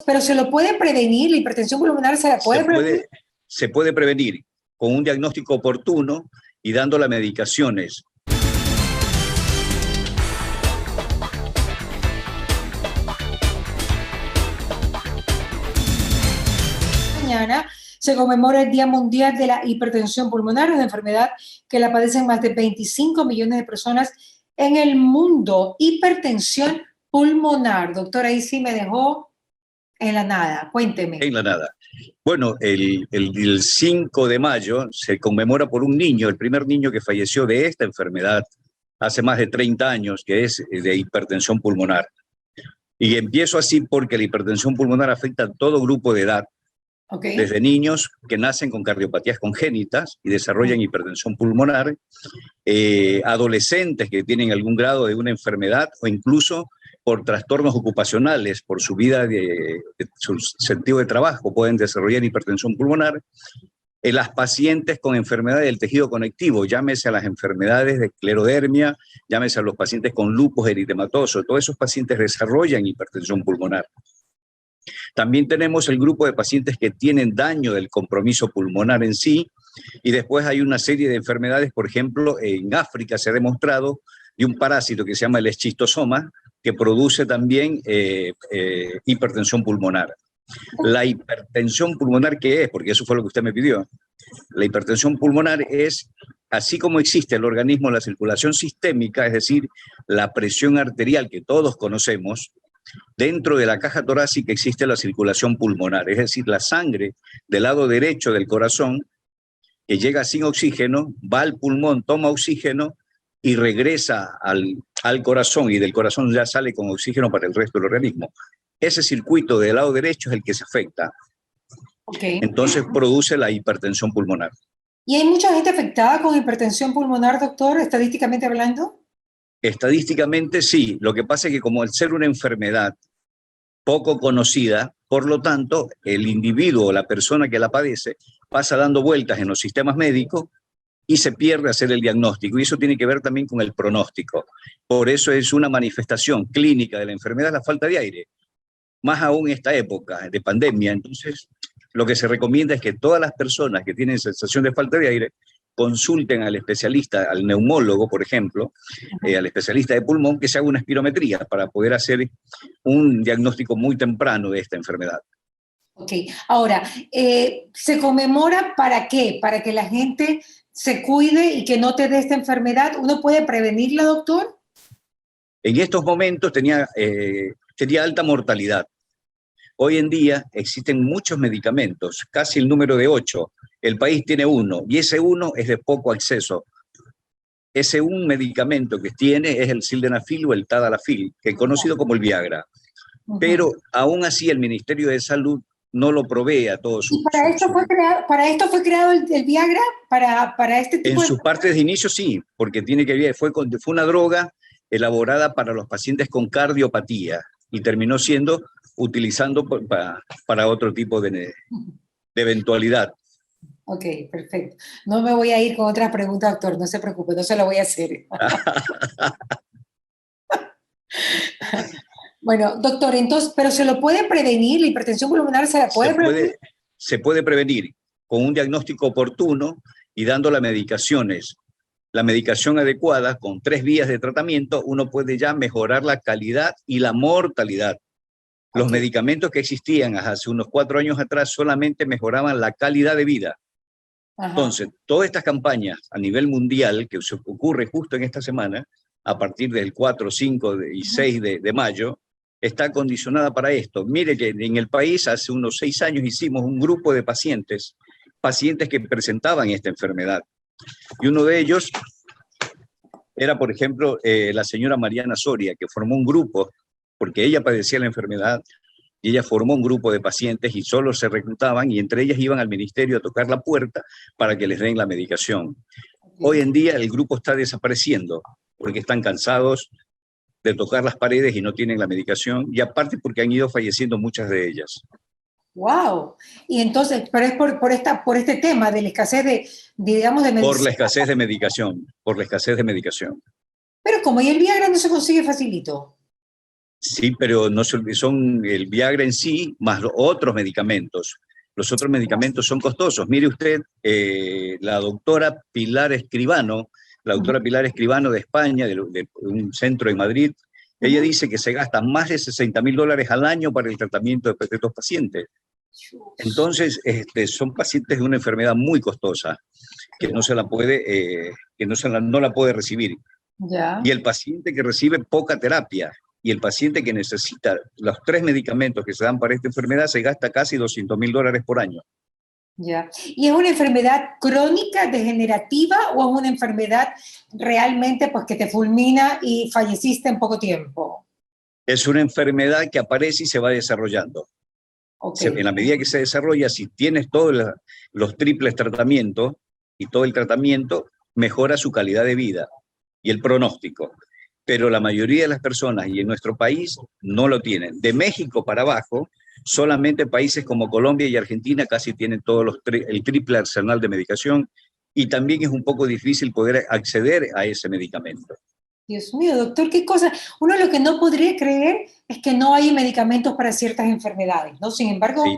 Pero se lo puede prevenir, la hipertensión pulmonar se la puede prevenir. Se puede prevenir con un diagnóstico oportuno y dando las medicaciones. Mañana se conmemora el Día Mundial de la Hipertensión Pulmonar, una enfermedad que la padecen más de 25 millones de personas en el mundo. Hipertensión pulmonar. Doctora, ahí sí me dejó en la nada. Cuénteme. En la nada. Bueno, el 5 de mayo se conmemora por un niño, el primer niño que falleció de esta enfermedad hace más de 30 años, que es de hipertensión pulmonar. Y empiezo así porque la hipertensión pulmonar afecta a todo grupo de edad. Okay. Desde niños que nacen con cardiopatías congénitas y desarrollan hipertensión pulmonar, adolescentes que tienen algún grado de una enfermedad o incluso por trastornos ocupacionales, por su vida, su sentido de trabajo, pueden desarrollar hipertensión pulmonar. Las pacientes con enfermedades del tejido conectivo, llámese a las enfermedades de esclerodermia, llámese a los pacientes con lupus eritematoso, todos esos pacientes desarrollan hipertensión pulmonar. También tenemos el grupo de pacientes que tienen daño del compromiso pulmonar en sí, y después hay una serie de enfermedades, por ejemplo, en África se ha demostrado de un parásito que se llama el esquistosoma, que produce también hipertensión pulmonar. La hipertensión pulmonar, ¿qué es? Porque eso fue lo que usted me pidió. La hipertensión pulmonar es, así como existe el organismo, la circulación sistémica, es decir, la presión arterial que todos conocemos. Dentro de la caja torácica existe la circulación pulmonar, es decir, la sangre del lado derecho del corazón que llega sin oxígeno, va al pulmón, toma oxígeno y regresa al corazón, y del corazón ya sale con oxígeno para el resto del organismo. Ese circuito del lado derecho es el que se afecta. Okay. Entonces produce la hipertensión pulmonar. ¿Y hay mucha gente afectada con hipertensión pulmonar, doctor, estadísticamente hablando? Estadísticamente sí, lo que pasa es que como al ser una enfermedad poco conocida, por lo tanto, el individuo o la persona que la padece pasa dando vueltas en los sistemas médicos y se pierde hacer el diagnóstico, y eso tiene que ver también con el pronóstico. Por eso es una manifestación clínica de la enfermedad la falta de aire, más aún en esta época de pandemia. Entonces, lo que se recomienda es que todas las personas que tienen sensación de falta de aire consulten al especialista, al neumólogo, por ejemplo, al especialista de pulmón, que se haga una espirometría para poder hacer un diagnóstico muy temprano de esta enfermedad. Ok, ahora, ¿se conmemora para qué? ¿Para que la gente se cuide y que no te dé esta enfermedad? ¿Uno puede prevenirla, doctor? En estos momentos tenía alta mortalidad. Hoy en día existen muchos medicamentos, casi el número de 8. El país tiene 1, y ese 1 es de poco acceso. Ese un medicamento que tiene es el sildenafil o el tadalafil, que es conocido como el Viagra. Pero aún así el Ministerio de Salud no lo provee a todos sus... ¿Y para esto fue creado el Viagra? ¿Para este tipo En sus partes de inicio sí, porque tiene que ver, fue una droga elaborada para los pacientes con cardiopatía y terminó siendo utilizando para otro tipo de eventualidad. Ok, perfecto. No me voy a ir con otra pregunta, doctor, no se preocupe, no se la voy a hacer. Bueno, doctor, entonces, ¿pero se lo puede prevenir? ¿La hipertensión pulmonar se la puede prevenir? Se puede prevenir con un diagnóstico oportuno y dando las medicaciones. La medicación adecuada, con 3 vías de tratamiento, uno puede ya mejorar la calidad y la mortalidad. Los medicamentos que existían hace unos 4 años atrás solamente mejoraban la calidad de vida. Ajá. Entonces, todas estas campañas a nivel mundial, que se ocurre justo en esta semana, a partir del 4, 5 y 6 de mayo, está condicionada para esto. Mire que en el país hace unos 6 años hicimos un grupo de pacientes que presentaban esta enfermedad. Y uno de ellos era, por ejemplo, la señora Mariana Soria, que formó un grupo, porque ella padecía la enfermedad, y ella formó un grupo de pacientes y solo se reclutaban, y entre ellas iban al ministerio a tocar la puerta para que les den la medicación. Hoy en día el grupo está desapareciendo, porque están cansados de tocar las paredes y no tienen la medicación, y aparte porque han ido falleciendo muchas de ellas. ¡Wow! Y entonces, pero es por este tema de la escasez digamos, de medicina. Por la escasez de medicación, por la escasez de medicación. Pero como, ¿y el Viagra no se consigue facilito? Sí, pero no son el Viagra en sí, más los otros medicamentos. Los otros medicamentos son costosos. Mire usted, la doctora Pilar Escribano de España, de un centro en Madrid, ella dice que se gasta más de $60.000 al año para el tratamiento de estos pacientes. Entonces, son pacientes de una enfermedad muy costosa que no se la puede, no la puede recibir. Ya. Y el paciente que recibe poca terapia y el paciente que necesita los 3 medicamentos que se dan para esta enfermedad se gasta casi $200.000 por año. Ya. ¿Y es una enfermedad crónica, degenerativa, o es una enfermedad realmente pues que te fulmina y falleciste en poco tiempo? Es una enfermedad que aparece y se va desarrollando. Okay. En la medida que se desarrolla, si tienes todos los triples tratamientos y todo el tratamiento, mejora su calidad de vida y el pronóstico. Pero la mayoría de las personas, y en nuestro país, no lo tienen. De México para abajo, solamente países como Colombia y Argentina casi tienen el triple arsenal de medicación, y también es un poco difícil poder acceder a ese medicamento. Dios mío, doctor, qué cosa. Uno lo que no podría creer es que no hay medicamentos para ciertas enfermedades, ¿no? Sin embargo, Sí.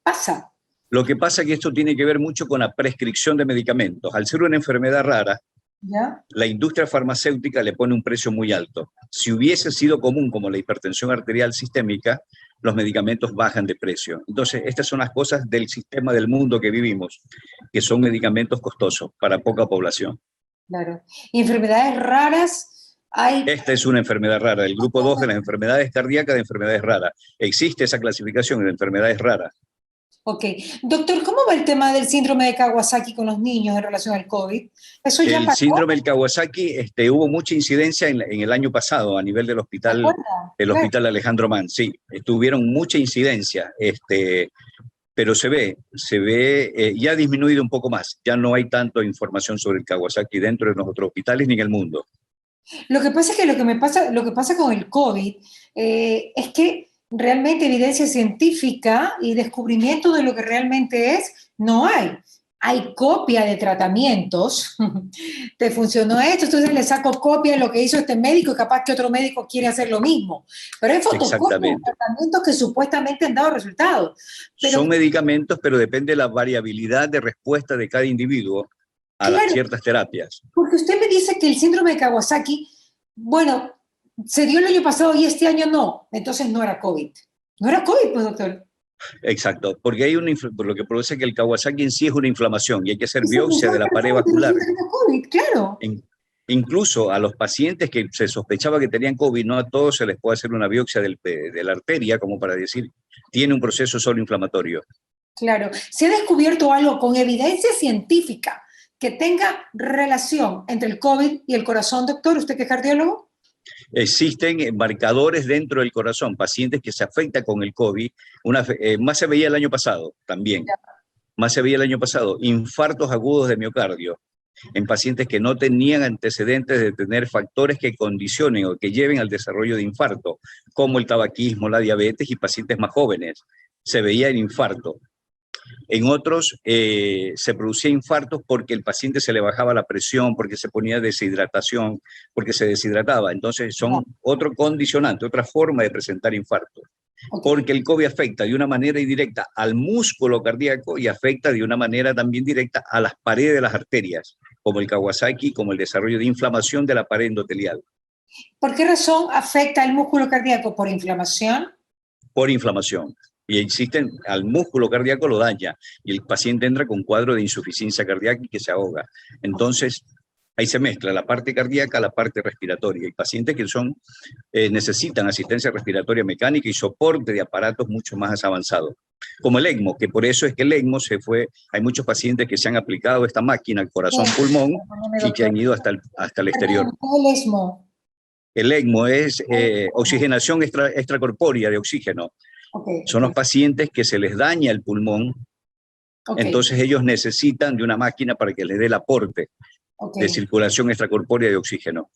pasa. Lo que pasa es que esto tiene que ver mucho con la prescripción de medicamentos. Al ser una enfermedad rara, ¿Ya? la industria farmacéutica le pone un precio muy alto. Si hubiese sido común como la hipertensión arterial sistémica, los medicamentos bajan de precio. Entonces, estas son las cosas del sistema del mundo que vivimos, que son medicamentos costosos para poca población. Claro. ¿Y enfermedades raras hay? Esta es una enfermedad rara, el grupo 2 de las enfermedades cardíacas de enfermedades raras. Existe esa clasificación de enfermedades raras. Ok. Doctor, ¿cómo va el tema del síndrome de Kawasaki con los niños en relación al COVID? ¿Eso ya El pasó? síndrome del Kawasaki, hubo mucha incidencia en el año pasado a nivel del ¿Se hospital, acuerda? hospital Alejandro Mann. Sí, tuvieron mucha incidencia, pero se ve, ya ha disminuido un poco más. Ya no hay tanta información sobre el Kawasaki dentro de los otros hospitales ni en el mundo. Lo que pasa es que lo que pasa con el COVID es que realmente evidencia científica y descubrimiento de lo que realmente es, no hay. Hay copia de tratamientos, te funcionó esto, entonces le saco copia de lo que hizo este médico y capaz que otro médico quiere hacer lo mismo. Pero hay fotocopias de Exactamente. tratamientos que supuestamente han dado resultados. Pero Son medicamentos, pero depende de la variabilidad de respuesta de cada individuo a las claro, ciertas terapias. porque usted me dice que el síndrome de Kawasaki, bueno, se dio el año pasado y este año no, entonces no era COVID. No era COVID, pues, doctor. Exacto, porque hay por lo que produce que el Kawasaki en sí es una inflamación y hay que hacer Esa biopsia función de la pared perfecta, vascular. resulta que era COVID, claro. Incluso a los pacientes que se sospechaba que tenían COVID, no a todos se les puede hacer una biopsia de la arteria, como para decir, tiene un proceso solo inflamatorio. Claro. Se ha descubierto algo con evidencia científica que tenga relación entre el COVID y el corazón, doctor, usted que es cardiólogo. Existen marcadores dentro del corazón, pacientes que se afectan con el COVID, más se veía el año pasado también, más se veía el año pasado, infartos agudos de miocardio en pacientes que no tenían antecedentes de tener factores que condicionen o que lleven al desarrollo de infarto, como el tabaquismo, la diabetes y pacientes más jóvenes. Se veía el infarto. En otros se producía infartos porque el paciente se le bajaba la presión, porque se ponía deshidratación, porque se deshidrataba. Entonces son otro condicionante, otra forma de presentar infarto. Porque el COVID afecta de una manera indirecta al músculo cardíaco y afecta de una manera también directa a las paredes de las arterias, como el Kawasaki, como el desarrollo de inflamación de la pared endotelial. ¿Por qué razón afecta el músculo cardíaco? ¿Por inflamación? Por inflamación. Y al músculo cardíaco lo daña y el paciente entra con un cuadro de insuficiencia cardíaca y que se ahoga. Entonces, ahí se mezcla la parte cardíaca a la parte respiratoria. Hay pacientes que necesitan asistencia respiratoria mecánica y soporte de aparatos mucho más avanzados, como el ECMO, que por eso es que el ECMO hay muchos pacientes que se han aplicado esta máquina al corazón-pulmón y que han ido hasta el exterior. El ESMO. El ECMO es oxigenación extracorpórea de oxígeno. Son los pacientes que se les daña el pulmón, entonces ellos necesitan de una máquina para que les dé el aporte de circulación extracorpórea de oxígeno.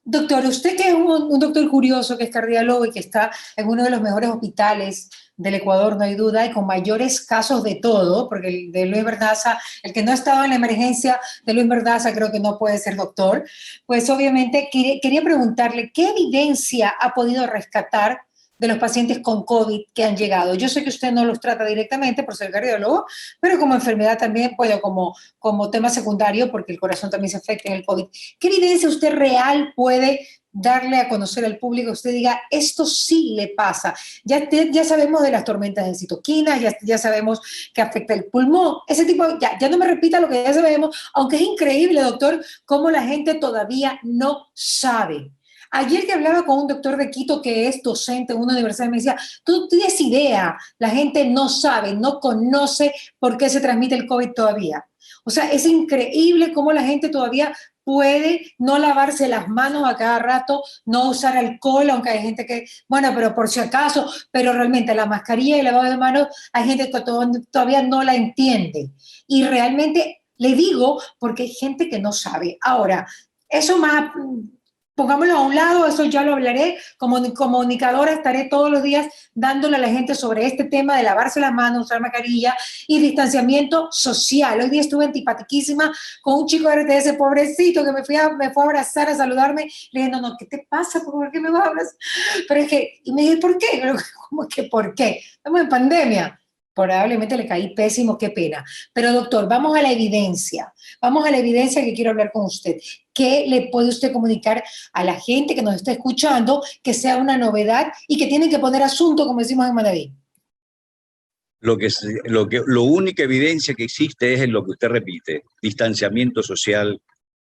Doctor, usted que es un doctor curioso, que es cardiólogo y que está en uno de los mejores hospitales del Ecuador, no hay duda, y con mayores casos de todo, porque el de Luis Verdaza, el que no ha estado en la emergencia de Luis Verdaza creo que no puede ser doctor, pues obviamente quería preguntarle, ¿qué evidencia ha podido rescatar de los pacientes con COVID que han llegado? Yo sé que usted no los trata directamente por ser cardiólogo, pero como enfermedad también, puede como tema secundario, porque el corazón también se afecta en el COVID. ¿Qué evidencia usted real puede darle a conocer al público? Usted diga, esto sí le pasa. Ya sabemos de las tormentas de citoquina, ya sabemos que afecta el pulmón, ese tipo, ya no me repita lo que ya sabemos, aunque es increíble, doctor, cómo la gente todavía no sabe. Ayer que hablaba con un doctor de Quito que es docente en una universidad, me decía, tú tienes idea, la gente no sabe, no conoce por qué se transmite el COVID todavía. O sea, es increíble cómo la gente todavía puede no lavarse las manos a cada rato, no usar alcohol, aunque hay gente que, bueno, pero por si acaso, pero realmente la mascarilla y el lavado de manos, hay gente que todavía no la entiende. Y realmente le digo porque hay gente que no sabe. Ahora, eso más, pongámoslo a un lado, eso ya lo hablaré. Como comunicadora estaré todos los días dándole a la gente sobre este tema de lavarse las manos, usar mascarilla y distanciamiento social. Hoy día estuve antipatiquísima con un chico de RTS, pobrecito, que me fue a abrazar, a saludarme. Le dije, no, ¿qué te pasa? ¿Por qué me vas a abrazar? Pero es que, y me dije, ¿por qué? ¿Cómo que por qué? Estamos en pandemia. Probablemente le caí pésimo, qué pena. Pero doctor, vamos a la evidencia. Vamos a la evidencia que quiero hablar con usted. ¿Qué le puede usted comunicar a la gente que nos está escuchando que sea una novedad y que tienen que poner asunto, como decimos en Manaví? Lo única evidencia que existe es en lo que usted repite: distanciamiento social,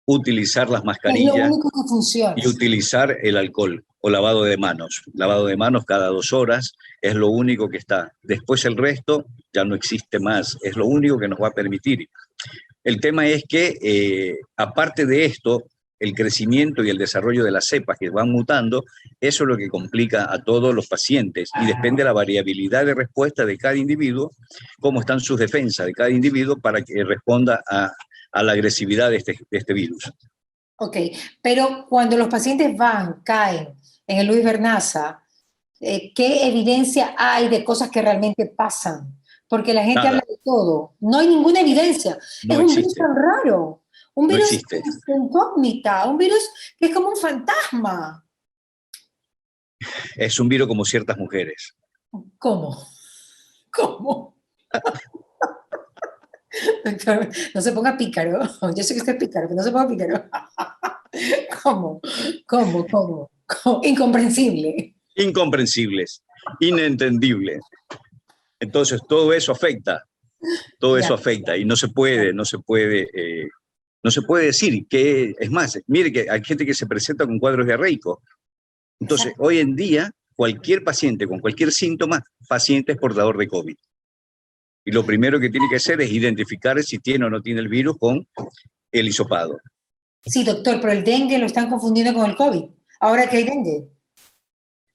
utilizar las Es lo mascarillas único que funciona. y utilizar el alcohol o lavado de manos. Lavado de manos cada 2 horas es lo único que está. Después el resto ya no existe más. Es lo único que nos va a permitir. El tema es que, aparte de esto, el crecimiento y el desarrollo de las cepas que van mutando, eso es lo que complica a todos los pacientes y depende de la variabilidad de respuesta de cada individuo, cómo están sus defensas de cada individuo para que responda a la agresividad de este virus. Ok, pero cuando los pacientes caen en el Luis Vernaza, ¿qué evidencia hay de cosas que realmente pasan? Porque la gente habla Nada, de todo. No hay ninguna evidencia. Es no un virus existe, tan raro. Un no virus existe. de incógnita, un virus que es como un fantasma. Es un virus como ciertas mujeres. ¿Cómo? ¿Cómo? Doctor, no se ponga pícaro. Yo sé que usted es pícaro, pero no se ponga pícaro. ¿Cómo? ¿Cómo? Incomprensible. Incomprensibles, inentendibles. Entonces todo Ya. eso afecta y no se puede decir que, es más, mire que hay gente que se presenta con cuadros diarreicos. Entonces, Exacto. hoy en día, cualquier paciente con cualquier síntoma, paciente es portador de COVID. Y lo primero que tiene que hacer es identificar si tiene o no tiene el virus con el hisopado. Sí, doctor, pero el dengue lo están confundiendo con el COVID. Ahora que hay dengue.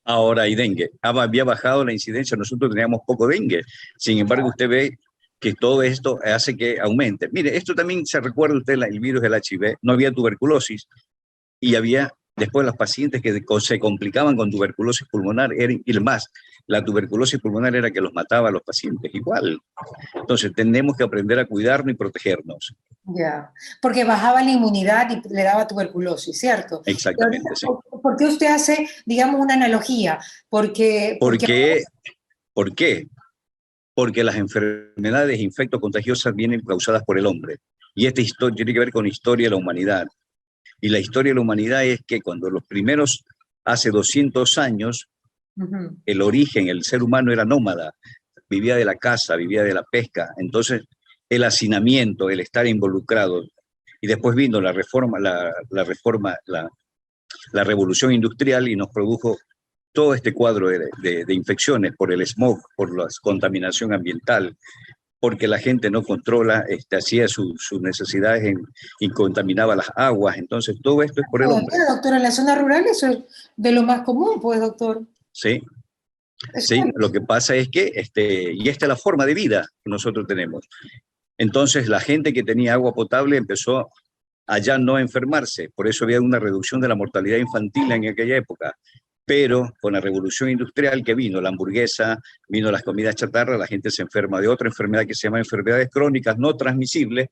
Ahora hay dengue. Había bajado la incidencia, nosotros teníamos poco dengue. Sin embargo, usted ve que todo esto hace que aumente. Mire, esto también se recuerda usted, el virus del HIV, no había tuberculosis y había después los pacientes que se complicaban con tuberculosis pulmonar, y más, la tuberculosis pulmonar era que los mataba a los pacientes igual. Entonces, tenemos que aprender a cuidarnos y protegernos. Ya, porque bajaba la inmunidad y le daba tuberculosis, ¿cierto? Y ahorita, Exactamente, sí. ¿por qué usted hace, digamos, una analogía? Porque ¿Por qué? Porque las enfermedades e infectos contagiosos vienen causadas por el hombre. Y esta historia tiene que ver con la historia de la humanidad. Y la historia de la humanidad es que cuando los primeros, hace 200 años, el origen, el ser humano era nómada, vivía de la caza, vivía de la pesca. Entonces, el hacinamiento, el estar involucrado. Y después vino la reforma, la revolución industrial y nos produjo todo este cuadro de infecciones por el smog, por la contaminación ambiental, porque la gente no controla, hacía sus necesidades y contaminaba las aguas. Entonces, todo esto es por el hombre. todavía, doctor, en la zona rural eso es de lo más común, pues, doctor. ¿Sí? Eso Sí, lo que pasa es que, y esta es la forma de vida que nosotros tenemos. Entonces, la gente que tenía agua potable empezó allá no enfermarse. Por eso había una reducción de la mortalidad infantil en aquella época. Pero con la revolución industrial que vino, la hamburguesa, vino las comidas chatarra, la gente se enferma de otra enfermedad que se llama enfermedades crónicas no transmisibles,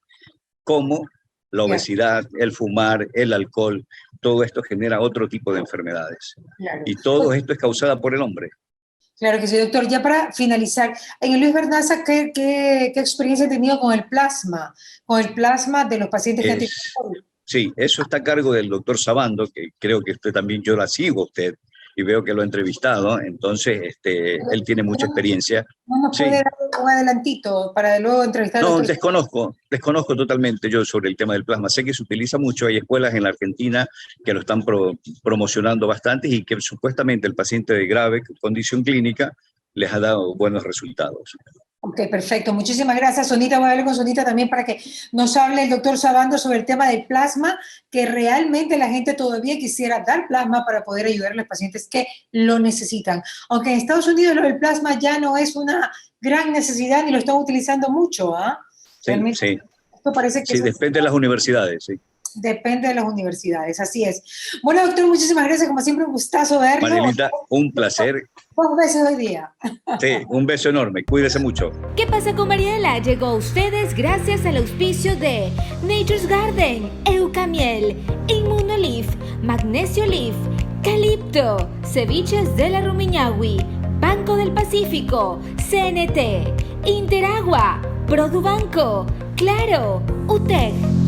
como la obesidad, el fumar, el alcohol. Todo esto genera otro tipo de enfermedades. Claro. Y todo esto es causado por el hombre. Claro que sí, doctor. Ya para finalizar, en el Luis Vernaza, ¿qué experiencia ha tenido con el plasma de los pacientes que han tenido COVID? Sí, eso está a cargo del doctor Sabando, que creo que usted también, yo la sigo a usted, y veo que lo ha entrevistado, entonces él tiene mucha experiencia. ¿No nos puede dar un adelantito para luego entrevistar al doctor? Desconozco totalmente yo sobre el tema del plasma. Sé que se utiliza mucho, hay escuelas en la Argentina que lo están promocionando bastante y que supuestamente el paciente de grave condición clínica les ha dado buenos resultados. Ok, perfecto. Muchísimas gracias, Sonita. Voy a hablar con Sonita también para que nos hable el doctor Sabando sobre el tema del plasma, que realmente la gente todavía quisiera dar plasma para poder ayudar a los pacientes que lo necesitan. Aunque en Estados Unidos lo del plasma ya no es una gran necesidad ni lo están utilizando mucho, ¿ah? Sí. Esto parece que depende de las universidades, sí. Depende de las universidades, así es. Bueno, doctor, muchísimas gracias. Como siempre, un gustazo verlo. Marilita, un placer. 2 veces hoy día. Sí, un beso enorme. Cuídese mucho. ¿Qué pasa con Mariela? Llegó a ustedes gracias al auspicio de Nature's Garden, Eucamiel, Inmunolif, Magnesio Leaf, Calipto, Ceviches de la Rumiñahui, Banco del Pacífico, CNT, Interagua, Produbanco, Claro, UTEC.